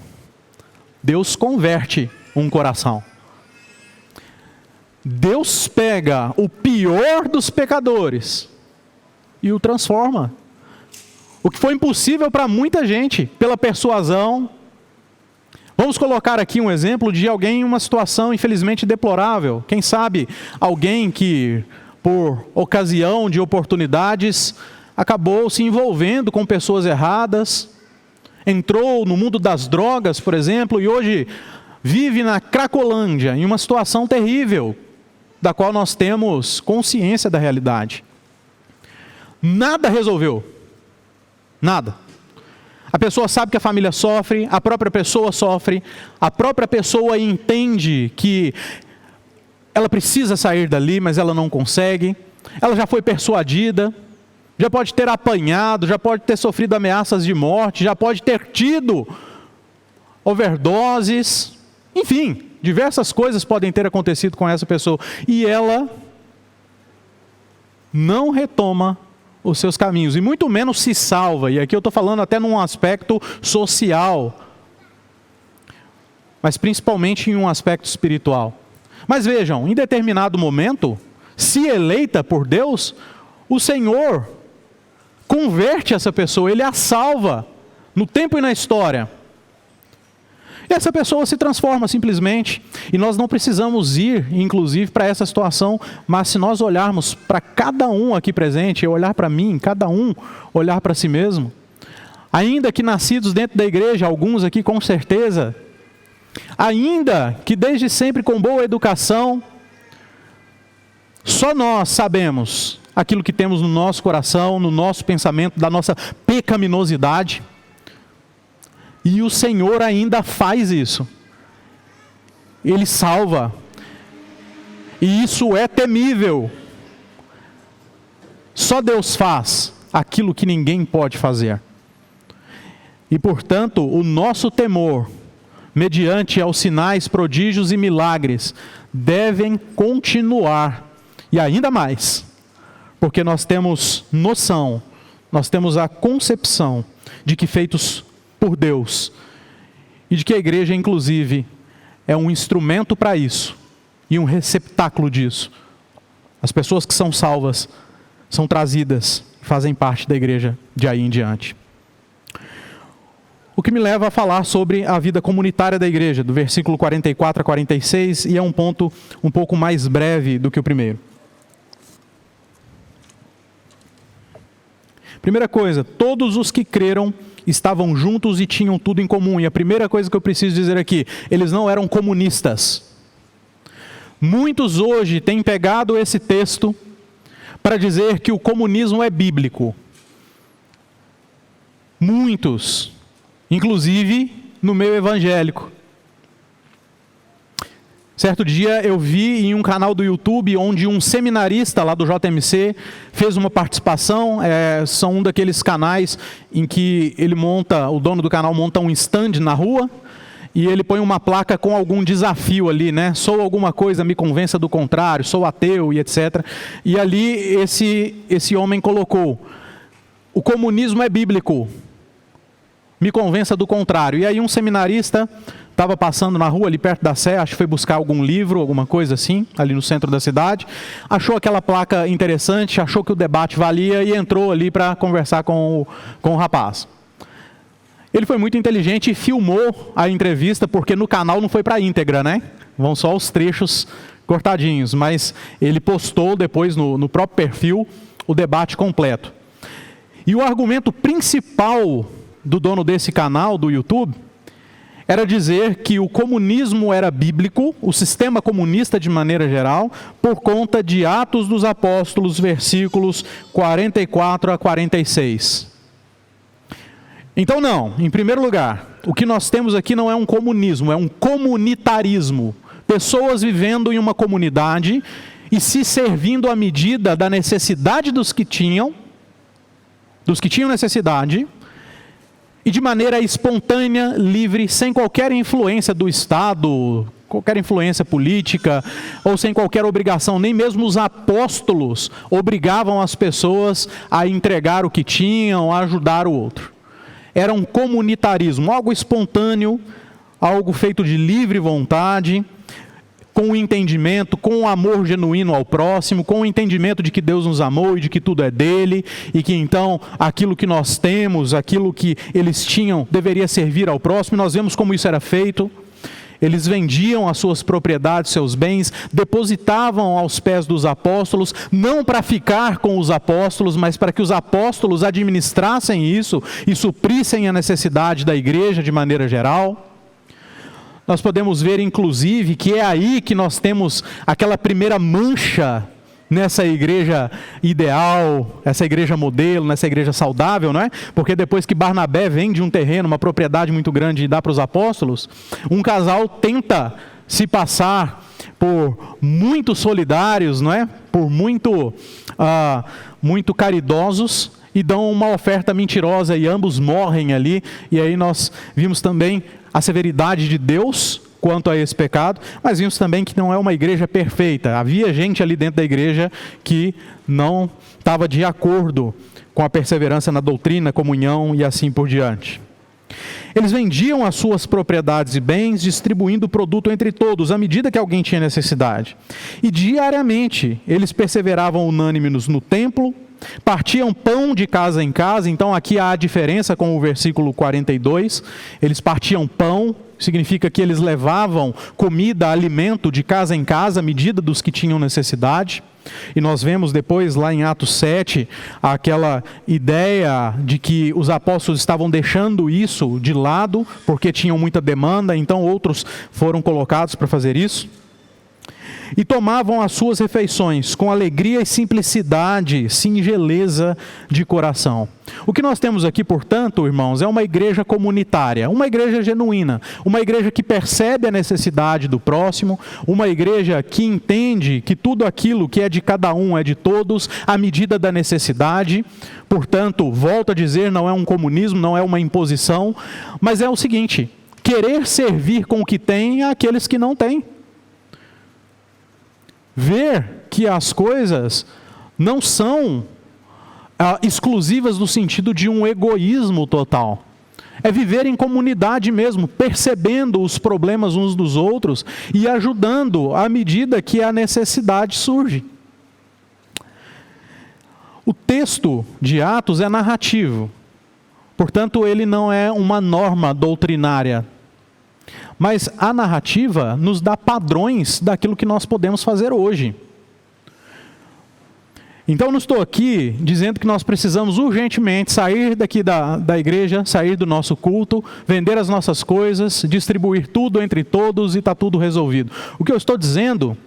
Deus converte um coração. Deus pega o pior dos pecadores e o transforma. O que foi impossível para muita gente, pela persuasão. Vamos colocar aqui um exemplo de alguém em uma situação infelizmente deplorável. Quem sabe alguém que, por ocasião de oportunidades, acabou se envolvendo com pessoas erradas, entrou no mundo das drogas, por exemplo, e hoje vive na Cracolândia, em uma situação terrível, da qual nós temos consciência da realidade. Nada resolveu. Nada. A pessoa sabe que a família sofre, a própria pessoa sofre, a própria pessoa entende que ela precisa sair dali, mas ela não consegue. Ela já foi persuadida, já pode ter apanhado, já pode ter sofrido ameaças de morte, já pode ter tido overdoses, enfim, diversas coisas podem ter acontecido com essa pessoa. E ela não retoma os seus caminhos, e muito menos se salva. E aqui eu estou falando até num aspecto social, mas principalmente em um aspecto espiritual. Mas vejam, em determinado momento, se eleita por Deus, o Senhor converte essa pessoa, Ele a salva, no tempo e na história. E essa pessoa se transforma simplesmente, e nós não precisamos ir, inclusive, para essa situação, mas se nós olharmos para cada um aqui presente, eu olhar para mim, cada um olhar para si mesmo, ainda que nascidos dentro da igreja, alguns aqui com certeza, ainda que desde sempre com boa educação, só nós sabemos aquilo que temos no nosso coração, no nosso pensamento, da nossa pecaminosidade. E o Senhor ainda faz isso. Ele salva. E isso é temível. Só Deus faz aquilo que ninguém pode fazer. E, portanto, o nosso temor, mediante aos sinais, prodígios e milagres, devem continuar. E ainda mais, porque nós temos noção, nós temos a concepção de que feitos por Deus, e de que a igreja, inclusive, é um instrumento para isso, e um receptáculo disso. As pessoas que são salvas, são trazidas, fazem parte da igreja de aí em diante. O que me leva a falar sobre a vida comunitária da igreja, do versículo 44 a 46, e é um ponto um pouco mais breve do que o primeiro. Primeira coisa, todos os que creram estavam juntos e tinham tudo em comum. E a primeira coisa que eu preciso dizer aqui, eles não eram comunistas. Muitos hoje têm pegado esse texto para dizer que o comunismo é bíblico. Muitos, inclusive no meio evangélico. Certo dia eu vi em um canal do YouTube onde um seminarista lá do JMC fez uma participação. São um daqueles canais em que o dono do canal monta um stand na rua e ele põe uma placa com algum desafio ali, né? Sou alguma coisa, me convença do contrário, sou ateu e etc. E ali esse homem colocou: o comunismo é bíblico, me convença do contrário. E aí um seminarista estava passando na rua ali perto da Sé, acho que foi buscar algum livro, alguma coisa assim, ali no centro da cidade, achou aquela placa interessante, achou que o debate valia e entrou ali para conversar com o rapaz. Ele foi muito inteligente e filmou a entrevista, porque no canal não foi para íntegra, né? Vão só os trechos cortadinhos, mas ele postou depois no próprio perfil o debate completo. E o argumento principal do dono desse canal, do YouTube, era dizer que o comunismo era bíblico, o sistema comunista de maneira geral, por conta de Atos dos Apóstolos, versículos 44 a 46. Então não, em primeiro lugar, o que nós temos aqui não é um comunismo, é um comunitarismo. Pessoas vivendo em uma comunidade e se servindo à medida da necessidade dos que tinham necessidade, e de maneira espontânea, livre, sem qualquer influência do Estado, qualquer influência política, ou sem qualquer obrigação. Nem mesmo os apóstolos obrigavam as pessoas a entregar o que tinham, a ajudar o outro. Era um comunitarismo, algo espontâneo, algo feito de livre vontade, com o entendimento, com o amor genuíno ao próximo, com o entendimento de que Deus nos amou e de que tudo é dele, e que então aquilo que nós temos, aquilo que eles tinham, deveria servir ao próximo. Nós vemos como isso era feito. Eles vendiam as suas propriedades, seus bens, depositavam aos pés dos apóstolos, não para ficar com os apóstolos, mas para que os apóstolos administrassem isso e suprissem a necessidade da igreja de maneira geral. Nós podemos ver, inclusive, que é aí que nós temos aquela primeira mancha nessa igreja ideal, essa igreja modelo, nessa igreja saudável, não é? Porque depois que Barnabé vende um terreno, uma propriedade muito grande e dá para os apóstolos, um casal tenta se passar por muito solidários, não é? Por muito caridosos, e dão uma oferta mentirosa e ambos morrem ali. E aí nós vimos também a severidade de Deus quanto a esse pecado, mas vimos também que não é uma igreja perfeita. Havia gente ali dentro da igreja que não estava de acordo com a perseverança na doutrina, comunhão e assim por diante. Eles vendiam as suas propriedades e bens, distribuindo o produto entre todos, à medida que alguém tinha necessidade. E diariamente eles perseveravam unânimes no templo, partiam pão de casa em casa. Então aqui há a diferença com o versículo 42, eles partiam pão, significa que eles levavam comida, alimento de casa em casa, à medida dos que tinham necessidade. E nós vemos depois lá em Atos 7, aquela ideia de que os apóstolos estavam deixando isso de lado, porque tinham muita demanda, então outros foram colocados para fazer isso. e tomavam as suas refeições com alegria e simplicidade, singeleza de coração. O que nós temos aqui, portanto, irmãos, é uma igreja comunitária, uma igreja genuína, uma igreja que percebe a necessidade do próximo, uma igreja que entende que tudo aquilo que é de cada um é de todos, à medida da necessidade. Portanto, volto a dizer, não é um comunismo, não é uma imposição, mas é o seguinte: querer servir com o que tem àqueles que não têm. Ver que as coisas não são exclusivas no sentido de um egoísmo total. É viver em comunidade mesmo, percebendo os problemas uns dos outros e ajudando à medida que a necessidade surge. O texto de Atos é narrativo, portanto ele não é uma norma doutrinária. Mas a narrativa nos dá padrões daquilo que nós podemos fazer hoje. Então, não estou aqui dizendo que nós precisamos urgentemente sair daqui da igreja, sair do nosso culto, vender as nossas coisas, distribuir tudo entre todos e está tudo resolvido. O que eu estou dizendo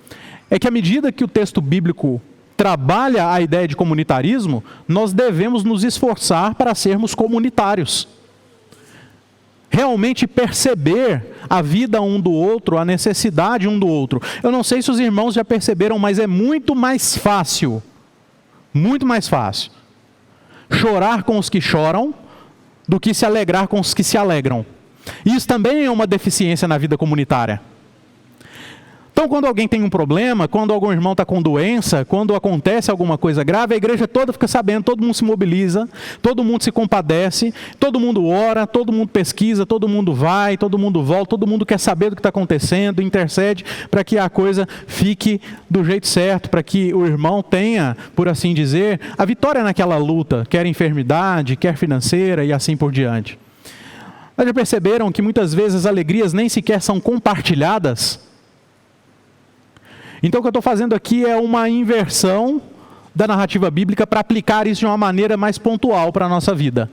é que à medida que o texto bíblico trabalha a ideia de comunitarismo, nós devemos nos esforçar para sermos comunitários. Realmente perceber a vida um do outro, a necessidade um do outro. Eu não sei se os irmãos já perceberam, mas é muito mais fácil chorar com os que choram do que se alegrar com os que se alegram. Isso também é uma deficiência na vida comunitária. Então, quando alguém tem um problema, quando algum irmão está com doença, quando acontece alguma coisa grave, a igreja toda fica sabendo, todo mundo se mobiliza, todo mundo se compadece, todo mundo ora, todo mundo pesquisa, todo mundo vai, todo mundo volta, todo mundo quer saber do que está acontecendo, intercede para que a coisa fique do jeito certo, para que o irmão tenha, por assim dizer, a vitória naquela luta, quer enfermidade, quer financeira e assim por diante. Mas já perceberam que muitas vezes as alegrias nem sequer são compartilhadas? Então o que eu estou fazendo aqui é uma inversão da narrativa bíblica para aplicar isso de uma maneira mais pontual para a nossa vida.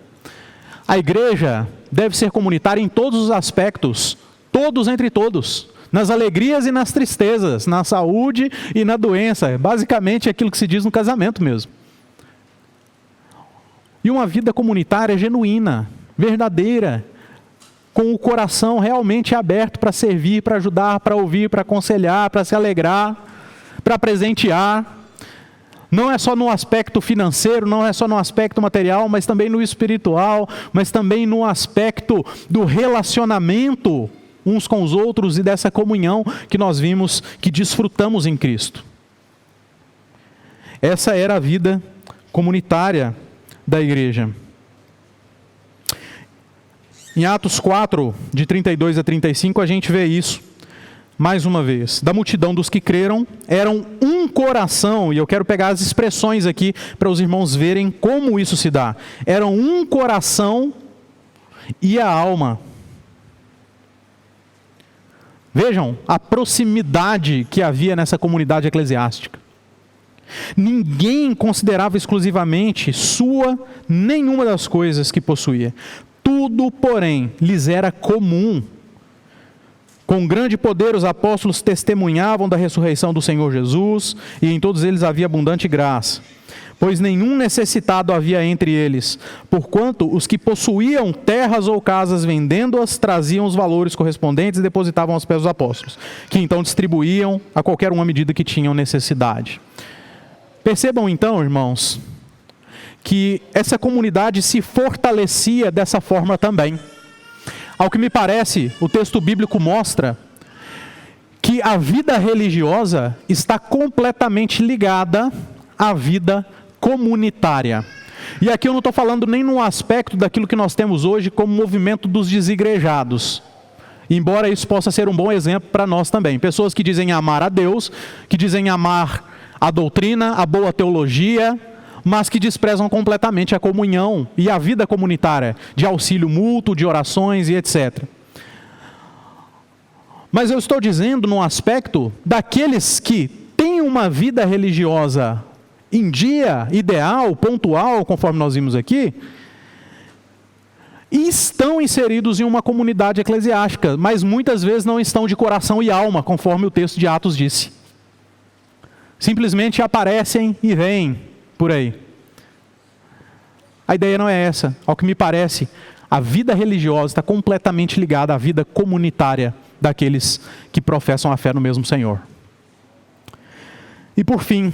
A igreja deve ser comunitária em todos os aspectos, todos entre todos, nas alegrias e nas tristezas, na saúde e na doença, basicamente aquilo que se diz no casamento mesmo. E uma vida comunitária genuína, verdadeira, com o coração realmente aberto para servir, para ajudar, para ouvir, para aconselhar, para se alegrar, para presentear. Não é só no aspecto financeiro, não é só no aspecto material, mas também no espiritual, mas também no aspecto do relacionamento uns com os outros e dessa comunhão que nós vimos, que desfrutamos em Cristo. Essa era a vida comunitária da igreja. Em Atos 4, de 32 a 35, a gente vê isso, mais uma vez. Da multidão dos que creram, eram um coração, e eu quero pegar as expressões aqui para os irmãos verem como isso se dá. Eram um coração e a alma. Vejam a proximidade que havia nessa comunidade eclesiástica. Ninguém considerava exclusivamente sua nenhuma das coisas que possuía. Tudo, porém, lhes era comum. Com grande poder os apóstolos testemunhavam da ressurreição do Senhor Jesus, e em todos eles havia abundante graça. Pois nenhum necessitado havia entre eles, porquanto os que possuíam terras ou casas, vendendo-as, traziam os valores correspondentes e depositavam aos pés dos apóstolos, que então distribuíam a qualquer um à medida que tinham necessidade. Percebam então, irmãos, que essa comunidade se fortalecia dessa forma também. Ao que me parece, o texto bíblico mostra que a vida religiosa está completamente ligada à vida comunitária. E aqui eu não estou falando nem no aspecto daquilo que nós temos hoje como movimento dos desigrejados. Embora isso possa ser um bom exemplo para nós também. Pessoas que dizem amar a Deus, que dizem amar a doutrina, a boa teologia, mas que desprezam completamente a comunhão e a vida comunitária, de auxílio mútuo, de orações e etc. Mas eu estou dizendo no aspecto daqueles que têm uma vida religiosa em dia, ideal, pontual, conforme nós vimos aqui, e estão inseridos em uma comunidade eclesiástica, mas muitas vezes não estão de coração e alma, conforme o texto de Atos disse. simplesmente aparecem e vêm por aí. A ideia não é essa. Ao que me parece, a vida religiosa está completamente ligada à vida comunitária daqueles que professam a fé no mesmo Senhor. E por fim,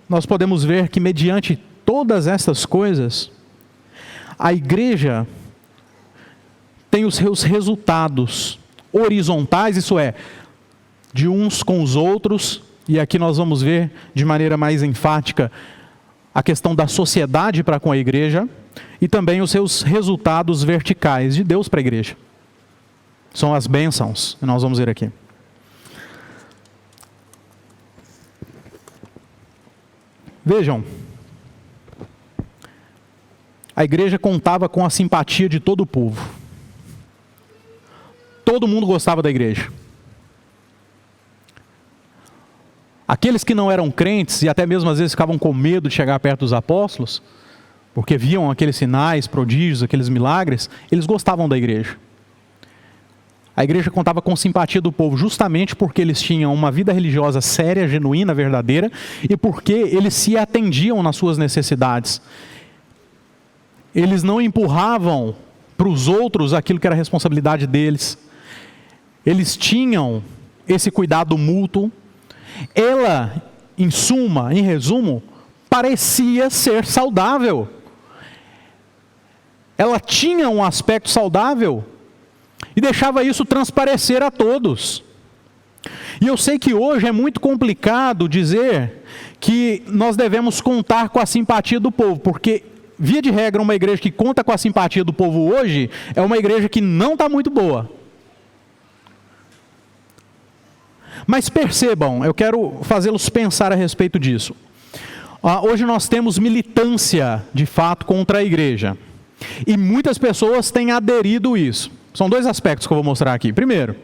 nós podemos ver que mediante todas essas coisas, a igreja tem os seus resultados horizontais, isso é, de uns com os outros, e aqui nós vamos ver de maneira mais enfática a questão da sociedade para com a igreja, e também os seus resultados verticais de Deus para a igreja. São as bênçãos, que nós vamos ver aqui. Vejam, a igreja contava com a simpatia de todo o povo. Todo mundo gostava da igreja. Aqueles que não eram crentes, e até mesmo às vezes ficavam com medo de chegar perto dos apóstolos, porque viam aqueles sinais, prodígios, aqueles milagres, eles gostavam da igreja. A igreja contava com simpatia do povo justamente porque eles tinham uma vida religiosa séria, genuína, verdadeira, e porque eles se atendiam nas suas necessidades. Eles não empurravam para os outros aquilo que era responsabilidade deles. Eles tinham esse cuidado mútuo. Ela, em suma, em resumo, parecia ser saudável. Ela tinha um aspecto saudável e deixava isso transparecer a todos. E eu sei que hoje é muito complicado dizer que nós devemos contar com a simpatia do povo, porque, via de regra, uma igreja que conta com a simpatia do povo hoje é uma igreja que não está muito boa. Mas percebam, eu quero fazê-los pensar a respeito disso. Hoje nós temos militância, de fato, contra a igreja. E muitas pessoas têm aderido a isso. São dois aspectos que eu vou mostrar aqui. Primeiro,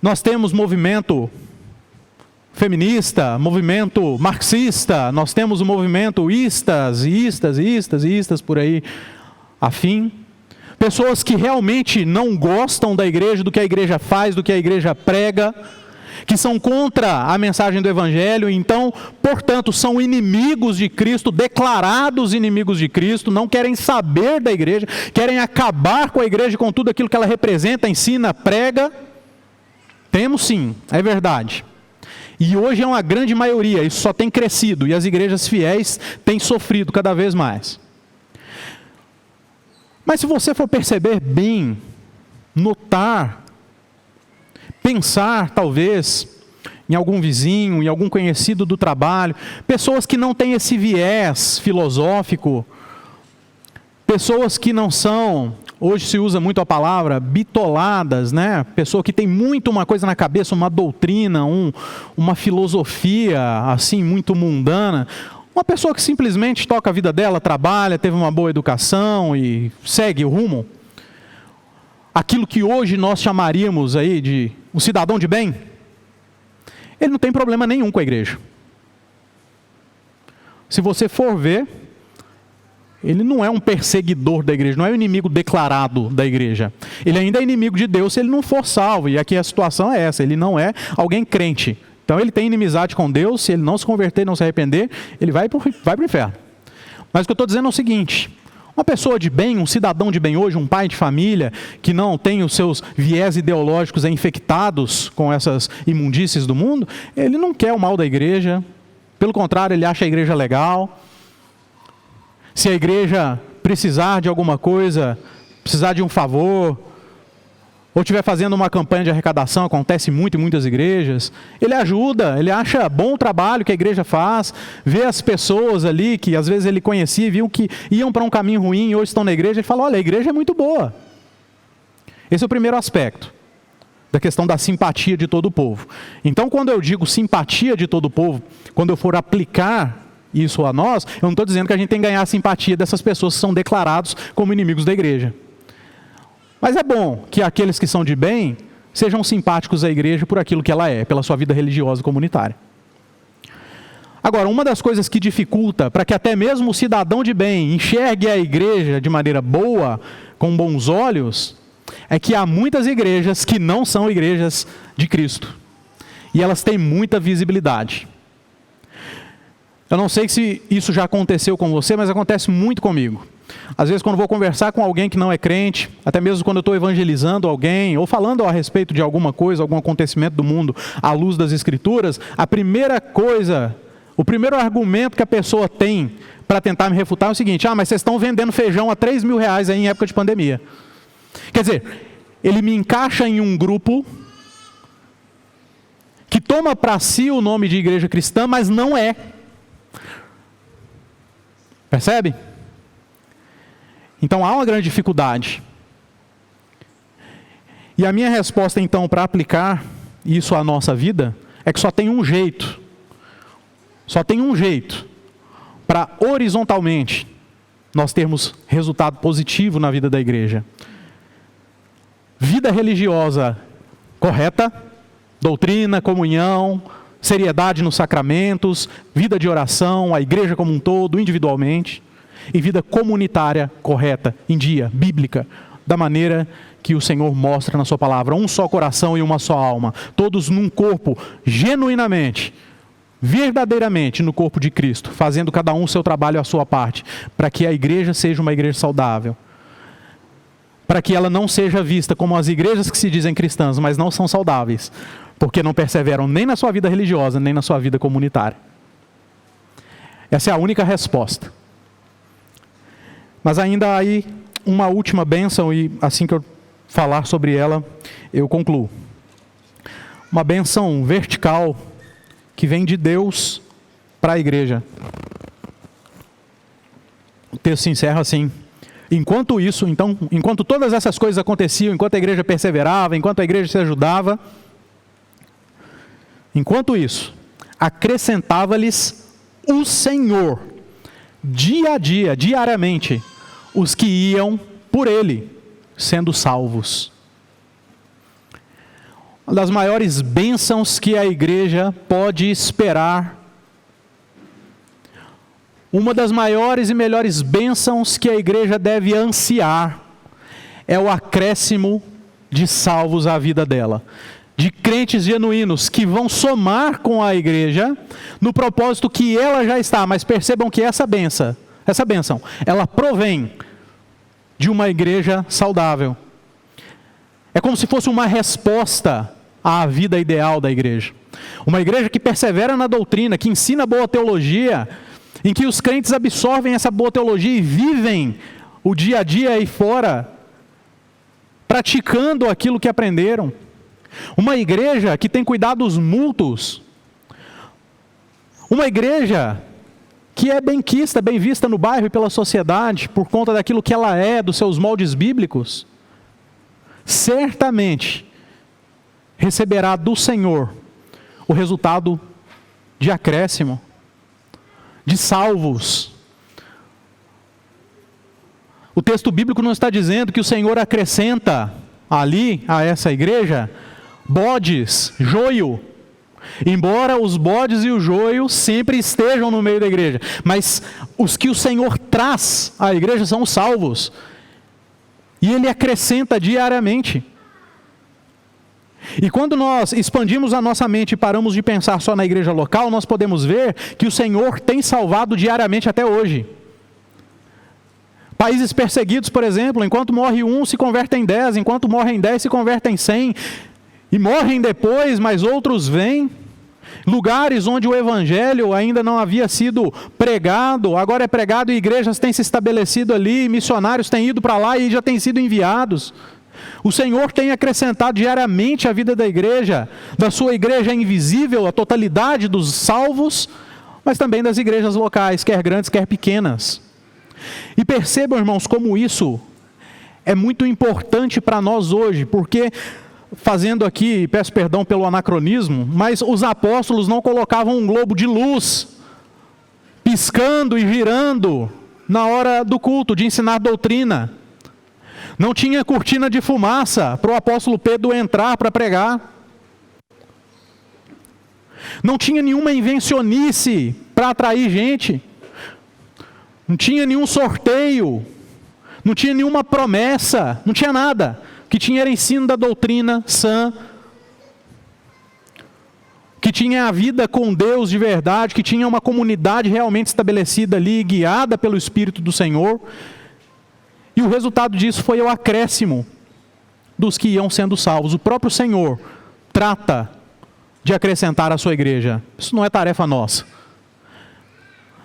nós temos movimento feminista, movimento marxista, nós temos o movimento istas por aí, afim. Pessoas que realmente não gostam da igreja, do que a igreja faz, do que a igreja prega, que são contra a mensagem do Evangelho, então, portanto, são inimigos de Cristo, declarados inimigos de Cristo, não querem saber da igreja, querem acabar com a igreja, com tudo aquilo que ela representa, ensina, prega. Temos sim, é verdade. E hoje é uma grande maioria, isso só tem crescido, e as igrejas fiéis têm sofrido cada vez mais. Mas se você for perceber bem, notar, pensar talvez em algum vizinho, em algum conhecido do trabalho, pessoas que não têm esse viés filosófico, pessoas que não são, hoje se usa muito a palavra, bitoladas, né? Pessoa que tem muito uma coisa na cabeça, uma doutrina, uma filosofia assim muito mundana. Uma pessoa que simplesmente toca a vida dela, trabalha, teve uma boa educação e segue o rumo. Aquilo que hoje nós chamaríamos aí de um cidadão de bem, ele não tem problema nenhum com a igreja. Se você for ver, ele não é um perseguidor da igreja, não é um inimigo declarado da igreja. Ele ainda é inimigo de Deus se ele não for salvo, e aqui a situação é essa, ele não é alguém crente. Então ele tem inimizade com Deus, se ele não se converter, não se arrepender, ele vai para o inferno. Mas o que eu estou dizendo é o seguinte: uma pessoa de bem, um cidadão de bem hoje, um pai de família, que não tem os seus viés ideológicos infectados com essas imundícies do mundo, ele não quer o mal da igreja, pelo contrário, ele acha a igreja legal. Se a igreja precisar de alguma coisa, precisar de um favor, ou estiver fazendo uma campanha de arrecadação, acontece muito em muitas igrejas, ele ajuda, ele acha bom o trabalho que a igreja faz, vê as pessoas ali que às vezes ele conhecia, viu que iam para um caminho ruim e hoje estão na igreja, ele fala, olha, a igreja é muito boa. Esse é o primeiro aspecto da questão da simpatia de todo o povo. Então, quando eu digo simpatia de todo o povo, quando eu for aplicar isso a nós, eu não estou dizendo que a gente tem que ganhar a simpatia dessas pessoas que são declarados como inimigos da igreja. Mas é bom que aqueles que são de bem sejam simpáticos à igreja por aquilo que ela é, pela sua vida religiosa e comunitária. Agora, uma das coisas que dificulta para que até mesmo o cidadão de bem enxergue a igreja de maneira boa, com bons olhos, é que há muitas igrejas que não são igrejas de Cristo. e elas têm muita visibilidade. Eu não sei se isso já aconteceu com você, mas acontece muito comigo. Às vezes, quando vou conversar com alguém que não é crente, até mesmo quando eu estou evangelizando alguém, ou falando a respeito de alguma coisa, algum acontecimento do mundo, à luz das Escrituras, a primeira coisa, o primeiro argumento que a pessoa tem para tentar me refutar é o seguinte: mas vocês estão vendendo feijão a R$3.000 aí em época de pandemia. Quer dizer, ele me encaixa em um grupo que toma para si o nome de igreja cristã, mas não é. Percebe? Então há uma grande dificuldade. E a minha resposta então para aplicar isso à nossa vida é que só tem um jeito. Só tem um jeito para horizontalmente nós termos resultado positivo na vida da igreja. Vida religiosa correta, doutrina, comunhão, seriedade nos sacramentos, vida de oração, a igreja como um todo, individualmente, e vida comunitária correta, em dia, bíblica, da maneira que o Senhor mostra na sua palavra, um só coração e uma só alma, todos num corpo, genuinamente, verdadeiramente no corpo de Cristo, fazendo cada um o seu trabalho à sua parte, para que a igreja seja uma igreja saudável, para que ela não seja vista como as igrejas que se dizem cristãs, mas não são saudáveis, porque não perseveram nem na sua vida religiosa, nem na sua vida comunitária. Essa é a única resposta. Mas ainda há aí uma última bênção, e assim que eu falar sobre ela, eu concluo. Uma bênção vertical que vem de Deus para a igreja. O texto se encerra assim: enquanto isso, então, enquanto todas essas coisas aconteciam, enquanto a igreja perseverava, enquanto a igreja se ajudava, enquanto isso, acrescentava-lhes o Senhor, dia a dia, diariamente, os que iam por Ele, sendo salvos. Uma das maiores bênçãos que a igreja pode esperar, uma das maiores e melhores bênçãos que a igreja deve ansiar, é o acréscimo de salvos à vida dela, de crentes genuínos que vão somar com a igreja no propósito que ela já está. Mas percebam que essa bênção, ela provém de uma igreja saudável. É como se fosse uma resposta à vida ideal da igreja. Uma igreja que persevera na doutrina, que ensina boa teologia, em que os crentes absorvem essa boa teologia e vivem o dia a dia aí fora, praticando aquilo que aprenderam. Uma igreja que tem cuidados mútuos. Uma igreja que é benquista, bem vista no bairro e pela sociedade, por conta daquilo que ela é, dos seus moldes bíblicos, certamente receberá do Senhor o resultado de acréscimo, de salvos. O texto bíblico não está dizendo que o Senhor acrescenta ali, a essa igreja, bodes, joio, embora os bodes e o joio sempre estejam no meio da igreja, mas os que o Senhor traz à igreja são os salvos, e Ele acrescenta diariamente. E quando nós expandimos a nossa mente e paramos de pensar só na igreja local, nós podemos ver que o Senhor tem salvado diariamente até hoje. Países perseguidos, por exemplo, enquanto morre um, se convertem em 10, enquanto morrem 10, se convertem em 100, e morrem depois, mas outros vêm. Lugares onde o evangelho ainda não havia sido pregado, agora é pregado e igrejas têm se estabelecido ali, missionários têm ido para lá e já têm sido enviados. O Senhor tem acrescentado diariamente a vida da igreja, da sua igreja invisível, a totalidade dos salvos, mas também das igrejas locais, quer grandes, quer pequenas. E percebam, irmãos, como isso é muito importante para nós hoje, porque, fazendo aqui, peço perdão pelo anacronismo, mas os apóstolos não colocavam um globo de luz, piscando e girando, na hora do culto, de ensinar doutrina. Não tinha cortina de fumaça para o apóstolo Pedro entrar para pregar. Não tinha nenhuma invencionice para atrair gente. Não tinha nenhum sorteio. Não tinha nenhuma promessa. Não tinha nada. O que tinha era ensino da doutrina sã. que tinha a vida com Deus de verdade, que tinha uma comunidade realmente estabelecida ali, guiada pelo Espírito do Senhor. E o resultado disso foi o acréscimo dos que iam sendo salvos. O próprio Senhor trata de acrescentar à sua igreja. Isso não é tarefa nossa.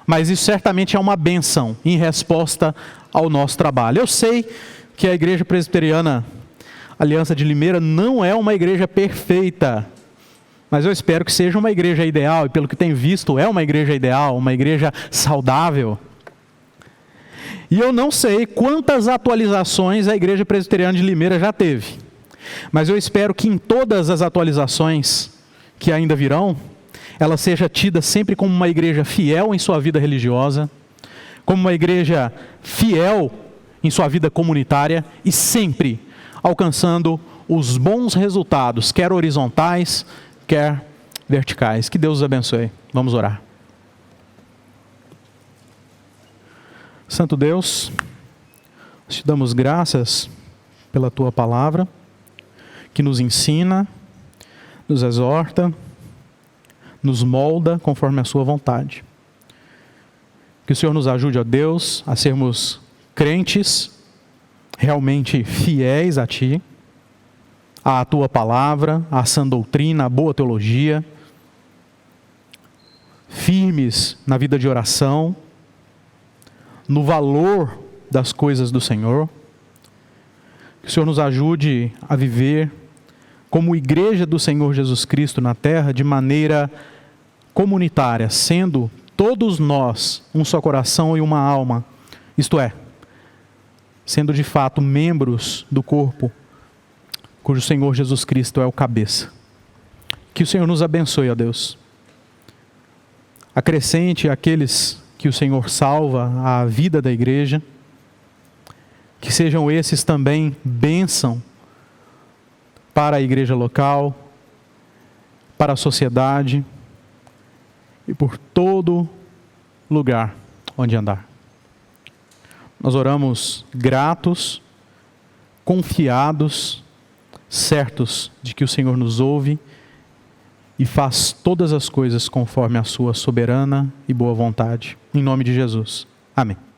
Mas isso certamente é uma bênção em resposta ao nosso trabalho. Eu sei que a Igreja Presbiteriana Aliança de Limeira não é uma igreja perfeita, mas eu espero que seja uma igreja ideal, e pelo que tenho visto, é uma igreja ideal, uma igreja saudável. E eu não sei quantas atualizações a Igreja Presbiteriana de Limeira já teve, mas eu espero que em todas as atualizações que ainda virão, ela seja tida sempre como uma igreja fiel em sua vida religiosa, como uma igreja fiel em sua vida comunitária e sempre alcançando os bons resultados, quer horizontais, quer verticais. Que Deus os abençoe. Vamos orar. Santo Deus, te damos graças pela Tua palavra, que nos ensina, nos exorta, nos molda conforme a Sua vontade. Que o Senhor nos ajude, ó Deus, a sermos crentes realmente fiéis a Ti, à Tua palavra, à sã doutrina, à boa teologia, firmes na vida de oração, no valor das coisas do Senhor. Que o Senhor nos ajude a viver como igreja do Senhor Jesus Cristo na terra, de maneira comunitária, sendo todos nós um só coração e uma alma, isto é, sendo de fato membros do corpo, cujo Senhor Jesus Cristo é o cabeça. Que o Senhor nos abençoe, ó Deus. Acrescente aqueles que o Senhor salva à vida da igreja, que sejam esses também bênção para a igreja local, para a sociedade e por todo lugar onde andar. Nós oramos gratos, confiados, certos de que o Senhor nos ouve e faz todas as coisas conforme a sua soberana e boa vontade. Em nome de Jesus. Amém.